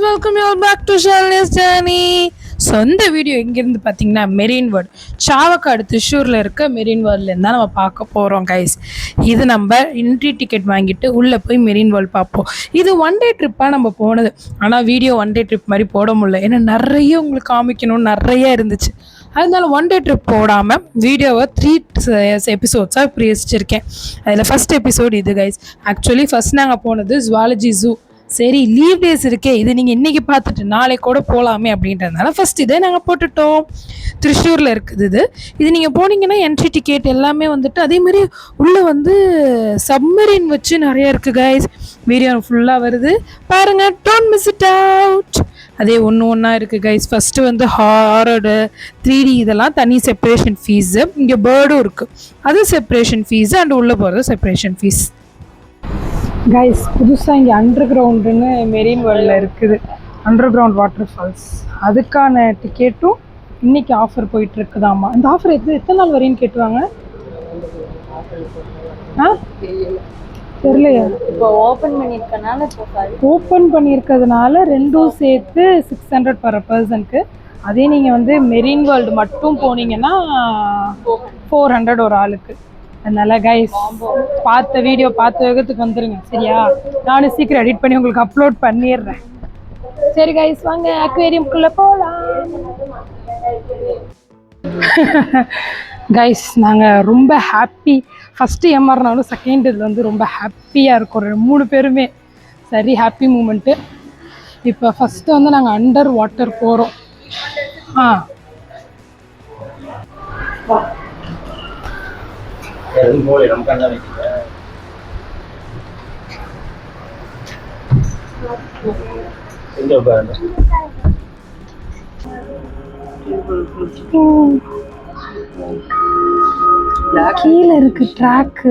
welcome you all back to Shalini's Journey. So இந்த video எங்கேருந்து பார்த்தீங்கன்னா மெரின் வேர்ல்டு சாவக்காடு திருச்சூரில் இருக்க மெரின் வேர்ல்ட்லேருந்து தான் நம்ம பார்க்க போகிறோம் கைஸ். இது நம்ம என்ட்ரி டிக்கெட் வாங்கிட்டு உள்ளே போய் மெரின் வேர்ல்டு பார்ப்போம். இது ஒன் டே ட்ரிப்பாக நம்ம போனது, ஆனால் வீடியோ ஒன் டே ட்ரிப் மாதிரி போட முடியல, ஏன்னா நிறைய உங்களுக்கு காமிக்கணும்னு நிறைய இருந்துச்சு. அதனால ஒன் டே ட்ரிப் போடாமல் வீடியோவை 3 எபிசோட்ஸாக பிரிச்சிருக்கேன். அதில் ஃபஸ்ட் எபிசோட் இது கைஸ். ஆக்சுவலி ஃபஸ்ட் நாங்கள் போனது ஜுவாலஜி ஜூ. சரி லீவ் டேஸ் இருக்கே, இது நீங்கள் இன்றைக்கி பார்த்துட்டு நாளைக்கு கூட போகலாமே அப்படின்றதுனால ஃபஸ்ட் இதே நாங்கள் போட்டுட்டோம். திருச்சூரில் இருக்குது இது நீங்கள் போனீங்கன்னா என்ட்ரி டிக்கெட் எல்லாமே வந்துட்டு அதேமாதிரி உள்ளே வந்து சப்மரீன் வச்சு நிறைய இருக்குது கைஸ். வீடியோ ஃபுல்லாக வருது பாருங்கள், டோன்ட் மிஸ் இட் அவுட். அதே ஒன்றா இருக்குது கைஸ். ஃபஸ்ட்டு வந்து ஹாரரு 3D இதெல்லாம் தனி செப்பரேஷன் ஃபீஸு. இங்கே பேர்டும் இருக்குது, அது செப்பரேஷன் ஃபீஸு, அண்ட் உள்ளே போகிறது செப்பரேஷன் ஃபீஸ். கைஸ் புதுசாக இங்கே அண்டர் கிரவுண்டுன்னு மெரின் வேர்ல்டில் இருக்குது, அண்டர் கிரவுண்ட் வாட்டர் ஃபால்ஸ். அதுக்கான டிக்கெட்டும் இன்றைக்கி ஆஃபர் போயிட்டுருக்குதாம்மா. இந்த ஆஃபர் எத்தனை நாள் வரையும் கேட்டுவாங்க? தெரியலையா? இப்போ ஓப்பன் பண்ணியிருக்கிறதுனால ரெண்டும் சேர்த்து 600 பர் பர்சனுக்கு. அதே நீங்கள் வந்து மெரின் வேர்ல்டு மட்டும் போனீங்கன்னா 400 ஒரு ஆளுக்கு. அதனால கைஸ் பார்த்த வீடியோ பார்த்த வேகத்துக்கு வந்துடுங்க சரியா? நானும் சீக்கிரம் எடிட் பண்ணி உங்களுக்கு அப்லோட் பண்ணிடுறேன். சரி கைஸ் வாங்க அக்வேரியம்குள்ளே போகலாம். கைஸ் நாங்கள் ரொம்ப ஹாப்பி. ஃபஸ்ட்டு ஏமாறினாலும் செகண்ட் இதில் வந்து ரொம்ப ஹாப்பியாக இருக்கும் 3 பேருமே. சரி ஹாப்பி மூமெண்ட்டு. இப்போ ஃபஸ்ட்டு வந்து நாங்கள் அண்டர் வாட்டர் போகிறோம். கீழே இருக்கு ட்ராக்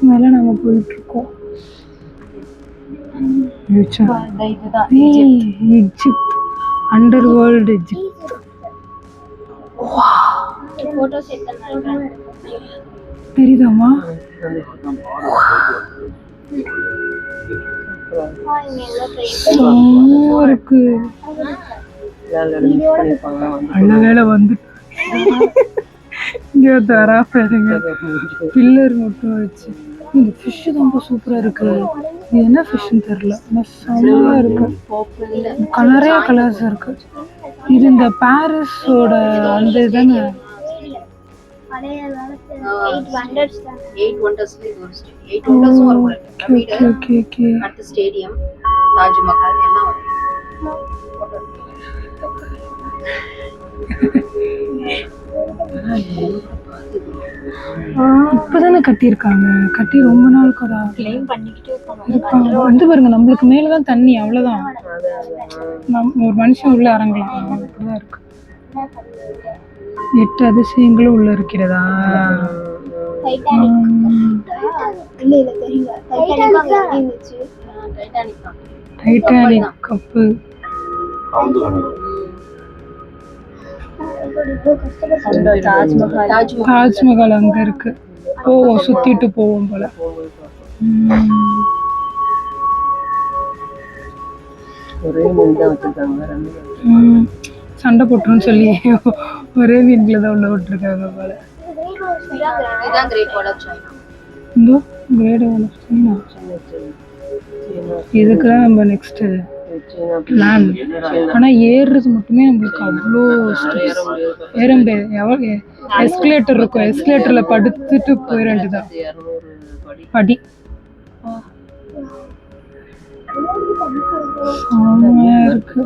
மேல நாங்க போயிட்டு இருக்கோம். Egypt, under world Egypt. தெரியுதாமா? இருக்கு நல்ல வேலை வந்து இங்கே தரா பாருங்க, பில்லர் மட்டும் வச்சு. இந்த ஃபிஷ்ஷு ரொம்ப சூப்பராக இருக்கு. இது என்ன ஃபிஷ்ஷுன்னு தெரில, ஆனால் செம்மையாக இருக்கு. நிறைய கலர்ஸ் இருக்கு. இது இந்த பாரிஸோட அந்த இதுதானே? இப்பதானே கட்டியிருக்காங்க, கட்டி ரொம்ப நாள் கூட வந்து பாருங்க. நம்மளுக்கு மேலதான் தண்ணி, அவ்வளவுதான். ஒரு மனுஷன் உள்ள இறங்கலாம், அப்படிதான் இருக்கு. 8 அதிசயங்களும் உள்ள இருக்கிறதா? Titanic cup. தாஜ்மஹால் அங்க இருக்கு. போவோம், சுத்திட்டு போவோம் போல. சண்டை போட்டுருன்னு சொல்லி ஒரே மீன்களை தான் உள்ள விட்டுருக்காங்க போல. இதுக்குதான் நம்ம நெக்ஸ்ட் பிளான். ஆனால் ஏறுறது மட்டுமே நம்மளுக்கு அவ்வளோ ஸ்ட்ரெஸ். ஏற முடியாது. எஸ்கலேட்டர் இருக்கும், எஸ்கலேட்டரில் படுத்துட்டு போயிட வேண்டியதான். படி இருக்கு.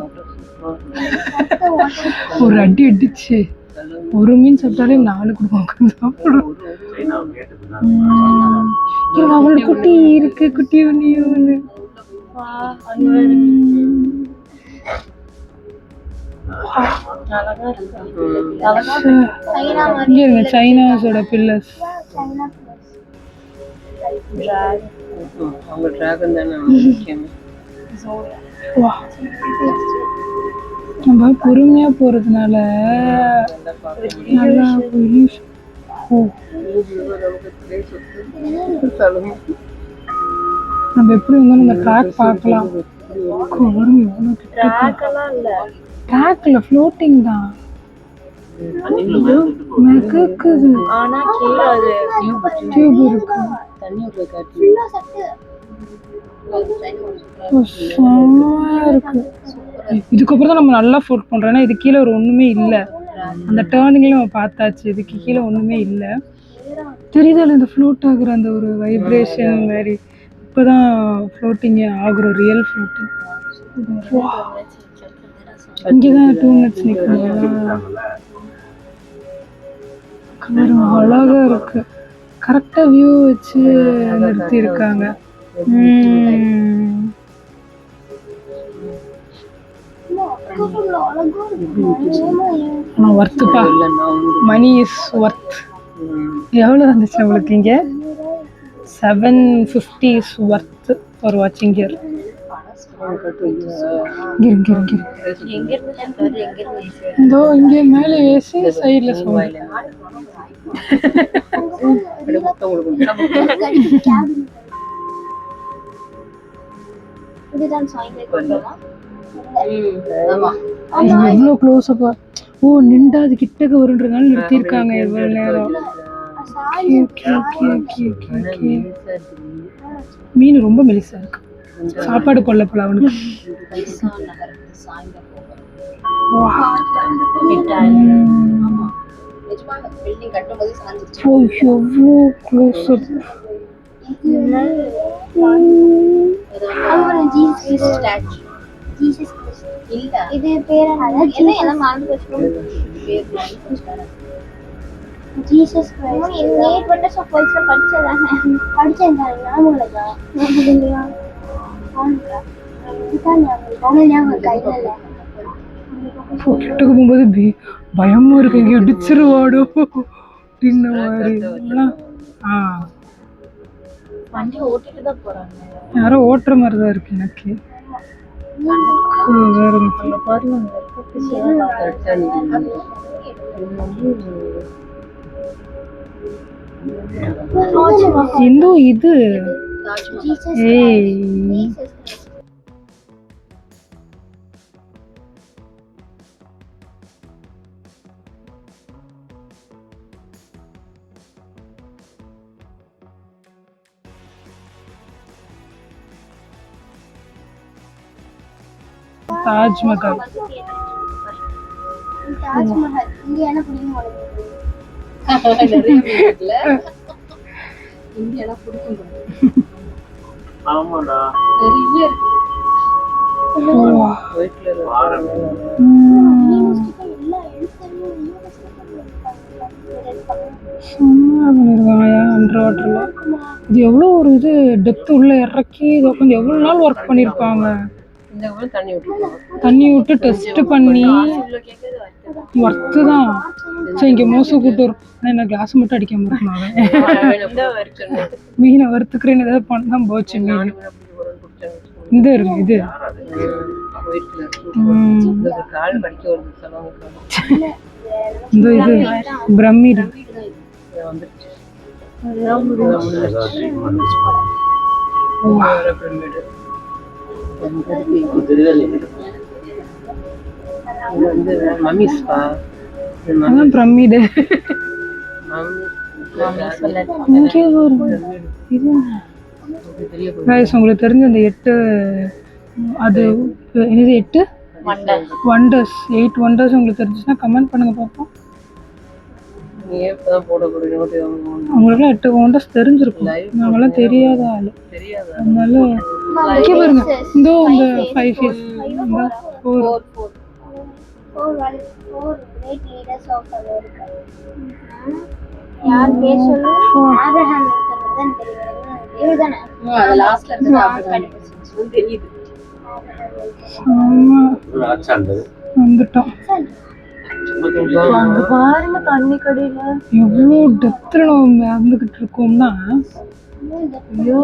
ஒரு அடி அடிச்சு ஒரு மீன் சாப்பிட்டாலே 4 குடும்பம் சாப்பிடும். அவளுக்கு குட்டி இருக்கு, குட்டி ஒன்று. சைனாஸோட பில்லர்ஸ். நம்ம பொறுமையா போறதுனால நல்லா நம்ம எப்படி இருந்தாலும் இந்த ட்ராக் பார்க்கலாம். ட்ராக்ல ஃப்ளோட்டிங் தான். கேக்குது ஆனா கீழ அது டியூப் இருக்கு. தண்ணி உள்ள காட்டி இருக்கு. இதுக்கப்புறம் தான் நம்ம நல்லா ஃபோர்ட் பண்றோம். ஏன்னா இது கீழே ஒரு ஒண்ணுமே இல்லை. அந்த டேர்னிங்ல நம்ம பார்த்தாச்சு. இதுக்கு கீழே ஒண்ணுமே இல்லை. தெரியுதால இந்த ஃப்ளோட் ஆகுற அந்த ஒரு வைப்ரேஷன் மாதிரி. இப்போதான் ஃப்ளோட்டிங் ஆகுற ரியல் ஃப்ளோட்டிங். இங்கேதான் 2 minutes நிற்கணும். அழகா இருக்கு. கரெக்டா வியூ வச்சு நிறுத்தி இருக்காங்க. ஒர்த்துப்பா. Money is worth. எவ்வளோ வந்துச்சு நம்மளுக்கு இங்க? 750 இஸ் ஒர்த் ஃபார் வாட்சிங் ஹியர். இதோ இங்கே மேலே ஏசி, சைட்ல சவுண்ட். எவ்வளோ க்ளோஸ் அப்பா. ஓ நின்றா அது கிட்டக்க வருன்றதுனால நிறுத்திருக்காங்க எவ்வளவு நேரம். மீன் ரொம்ப மெலிசா இருக்கு. சாப்பாடு கொள்ள போல அவனுக்கு. எவ்வளோ க்ளோஸ் அப். இது பேர் ஜீசஸ் கிரைஸ்ட். இது நேட் வட்ட சப்போஸ்ல படிச்சதானே. படிச்சேன் ஞாபகம் இல்லையா? கிட்டக்கு போகும்போது பயமா இருக்கு. இங்க அடிச்சிருவாடோ அப்படின்ன மாதிரி. வண்டி ஓட்டிட்டு தான் போறாங்க. யாரோ ஓட்டுற மாதிரி தான் இருக்கு எனக்கு. இந்து இது தாஜ்மஹால். தாஜ்மஹால் இங்க என்ன புடிக்கும் இங்க எல்லாம் புடிக்கும். ஆமாடா நிறைய இருக்கு. இது எவ்வளோ ஒரு இது டெப்த் உள்ள இறக்கி இதை உட்காந்து எவ்வளோ நாள் ஒர்க் பண்ணியிருப்பாங்க. தண்ணி விட்டு டெஸ்ட் பண்ணி ஒர்த்து தான். சரி இங்கே மோசம் கூட்டு வரும். ஆனால் என்ன கிளாஸ் மட்டும் அடிக்க முடியுமாவே. மீனை வறுத்துக்கிறேன்னு ஏதாவது பண்ணதான் போச்சு. மீன் இந்த இருக்கு இது இந்த இது பிரமிடு. பிரமிடு உங்களுக்கு தெரிஞ்ச அந்த 8 அது என்னது 8 வண்டர்ஸ் 8 வண்டர்ஸ் உங்களுக்கு தெரிஞ்சுச்சுன்னா கமெண்ட் பண்ணுங்க பார்ப்போம். அவங்களுக்குலாம் 8 வண்டர்ஸ் தெரிஞ்சிருக்கும். நாங்கெல்லாம் தெரியாத ஆளு. அதனால இங்கே பாருங்க இந்த 5 years 4 great leaders of America. யார் பேர் சொல்லு? ஆப்ரஹாம் லிங்கன் தான் தெரியும். இதுதானே அது லாஸ்ட்ல இருந்து ஆப்ரஹாம் லிங்கன் தெரியுது. வந்துட்டோம். பாருங்க தண்ணி கடையில எவ்வளோ டெப்த்ல நம்ம மிதந்துகிட்டு இருக்கோம்னா. ஐயோ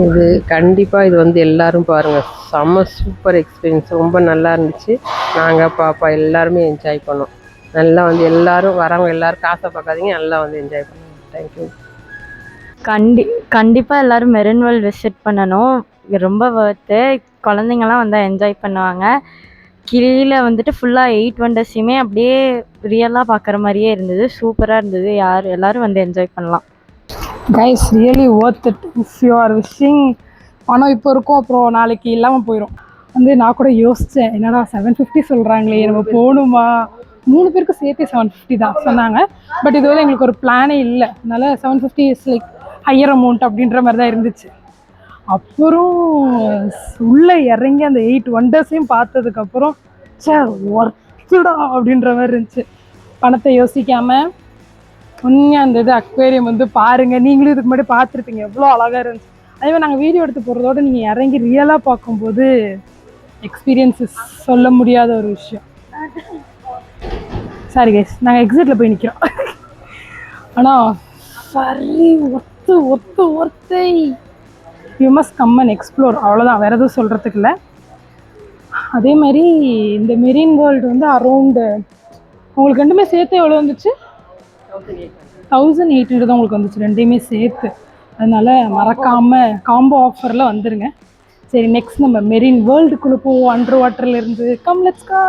இது கண்டிப்பா இது வந்து எல்லாரும் பாருங்க. செம்ம சூப்பர் எக்ஸ்பீரியன்ஸ். ரொம்ப நல்லா இருந்துச்சு. நாங்க பாப்பா எல்லாருமே என்ஜாய் பண்ணோம். நல்லா வந்து எல்லாரும் வரவங்க எல்லாரும் காசை பார்க்காதீங்க, நல்லா வந்து என்ஜாய் பண்ணுங்க. தேங்க்யூ. கண்டிப்பாக எல்லோரும் மெரின் வேர்ல்டு விசிட் பண்ணணும். ரொம்ப ஒர்த்து. குழந்தைங்கள்லாம் வந்தால் என்ஜாய் பண்ணுவாங்க. கீழே வந்துட்டு ஃபுல்லாக 8 வண்டர்ஸையுமே அப்படியே ரியலாக பார்க்குற மாதிரியே இருந்தது. சூப்பராக இருந்தது. எல்லோரும் வந்து என்ஜாய் பண்ணலாம். Guys really worth it if you are wishing. பணம் இப்போ இருக்கும், அப்புறம் நாளைக்கு இல்லாமல் போயிடும். வந்து நான் கூட யோசித்தேன், என்னடா 750 சொல்கிறாங்களே, நம்ம போகணுமா? 3 பேருக்கு சேர்த்து 750 தான் சொன்னாங்க. பட் இதுவரை எங்களுக்கு ஒரு பிளானே இல்லை, அதனால 750 இஸ் லைக் ஹையர் அமௌண்ட் அப்படின்ற மாதிரி தான் இருந்துச்சு. அப்புறம் உள்ளே இறங்கி அந்த 8 வண்டர்ஸையும் பார்த்ததுக்கப்புறம் ஒர்த்துடா அப்படின்ற மாதிரி இருந்துச்சு. பணத்தை யோசிக்காமல் உண்மையாக அந்த இது அக்வேரியம் வந்து பாருங்கள். நீங்களும் இதுக்கு முன்னாடி பார்த்துருப்பீங்க, எவ்வளோ அழகாக இருந்துச்சு. அதே மாதிரி நாங்கள் வீடியோ எடுத்து போகிறதோட நீங்கள் இறங்கி ரியலாக பார்க்கும்போது எக்ஸ்பீரியன்ஸஸ் சொல்ல முடியாத ஒரு விஷயம். சாரி கைஸ், நாங்கள் எக்ஸிட்டில் போய் நிற்கிறோம். ஆனால் சரி ஒர்த்தை you must come and explore. அவ்வளோதான், வேறு எதுவும் சொல்கிறதுக்கு இல்லை. அதே மாதிரி இந்த மெரீன் வேர்ல்டு வந்து அரௌண்டு உங்களுக்கு ரெண்டுமே சேர்த்து எவ்வளோ வந்துச்சு? 1800 தான் உங்களுக்கு வந்துச்சு, ரெண்டையுமே சேர்த்து. அதனால் மறக்காமல் காம்போ ஆஃபரில் வந்துடுங்க. சரி, நெக்ஸ்ட் நம்ம மெரீன் வேர்ல்டுக்குள்ளே போவோம். அண்டர் வாட்டரில் இருந்து கம் லெட்ஸ் கோ.